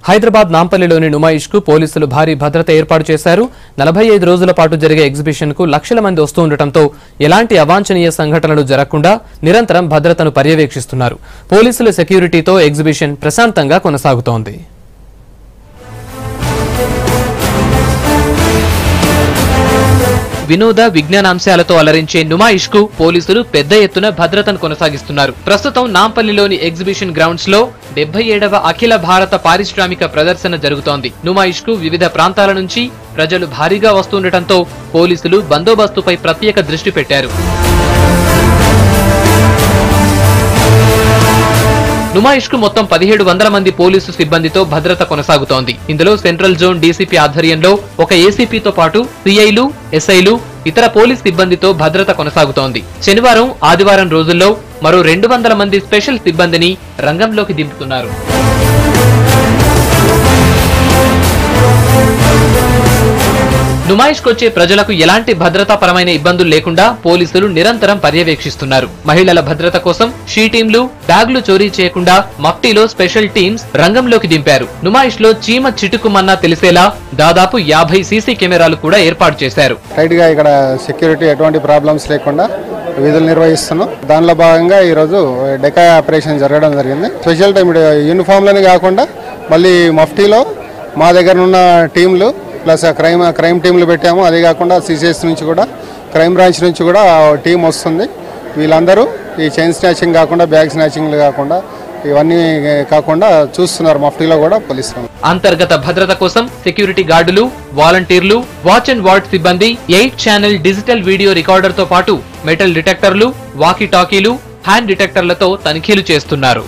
హైదరాబాద్ నాంపల్లిలోని నుమాయిష్కు పోలీసులు భారీ భద్రత ఏర్పాటు చేశారు. 45 రోజుల పాటు జరిగే ఎగ్జిబిషన్కు లక్షల మంది వస్తూ ఉండటంతో ఎలాంటి అవాంఛనీయ సంఘటనలు జరగకుండా నిరంతరం భద్రతను పర్యవేక్షిస్తున్నారు. పోలీసుల సెక్యూరిటీతో ఎగ్జిబిషన్ ప్రశాంతంగా కొనసాగుతోంది. వినోద విజ్ఞానాంశాలతో అలరించే నుమాయిష్కు పోలీసులు పెద్ద ఎత్తున భద్రతను కొనసాగిస్తున్నారు. ప్రస్తుతం నాంపల్లిలోని ఎగ్జిబిషన్ గ్రౌండ్స్ లో 77వ అఖిల భారత పారిశ్రామిక ప్రదర్శన జరుగుతోంది. నుమాయిష్కు వివిధ ప్రాంతాల నుంచి ప్రజలు భారీగా వస్తుండటంతో పోలీసులు బందోబస్తుపై ప్రత్యేక దృష్టి పెట్టారు. నుమాయిష్కు మొత్తం 1700 మంది పోలీసు సిబ్బందితో భద్రత కొనసాగుతోంది. ఇందులో సెంట్రల్ జోన్ డీసీపీ ఆధ్వర్యంలో ఒక ఏసీపీతో పాటు సిఐలు, ఎస్ఐలు, ఇతర పోలీస్ సిబ్బందితో భద్రత కొనసాగుతోంది. శనివారం, ఆదివారం రోజుల్లో మరో 200 మంది స్పెషల్ సిబ్బందిని రంగంలోకి దింపుతున్నారు. నుమాయిష్కొచ్చే ప్రజలకు ఎలాంటి భద్రతాపరమైన ఇబ్బందులు లేకుండా పోలీసులు నిరంతరం పర్యవేక్షిస్తున్నారు. మహిళల భద్రత కోసం షీ టీంలు, బ్యాగులు చోరీ చేయకుండా మఫ్టీలో స్పెషల్ టీమ్స్ రంగంలోకి దింపారు. నుమాయిష్ లో చీమ చిటుకుమన్నా తెలిసేలా దాదాపు 50 సీసీ కెమెరాలు కూడా ఏర్పాటు చేశారు. టైట్ గా ఇక్కడ సెక్యూరిటీ ఎటువంటి ప్రాబ్లమ్స్ లేకుండా విధులు నిర్వహిస్తున్నాం. దానిలో భాగంగా ఈ రోజు డెకా ఆపరేషన్ జరగడం జరిగింది. స్పెషల్ టైం యూనిఫామ్ లోనే కాకుండా మళ్ళీ మఫ్టీలో మా దగ్గర ఉన్న టీంలు ప్లస్ క్రైమ్ టీంలు పెట్టాము. అదే కాకుండా సిసిఎస్ నుంచి కూడా, క్రైమ్ బ్రాంచ్ నుంచి కూడా టీం వస్తుంది. వీళ్ళందరూ ఈ చైన్ స్నాచింగ్ కాకుండా, బ్యాగ్ స్నాచింగ్లు కాకుండా, ఇవన్నీ కాకుండా చూస్తున్నారు. మఫ్టీలో కూడా పోలీసులు అంతర్గత భద్రత కోసం సెక్యూరిటీ గార్డులు, వాలంటీర్లు, వాచ్ అండ్ వార్డ్ సిబ్బంది 8 ఛానల్ డిజిటల్ వీడియో రికార్డర్ తో పాటు మెటల్ డిటెక్టర్లు, వాకీ టాకీలు, హ్యాండ్ డిటెక్టర్లతో తనిఖీలు చేస్తున్నారు.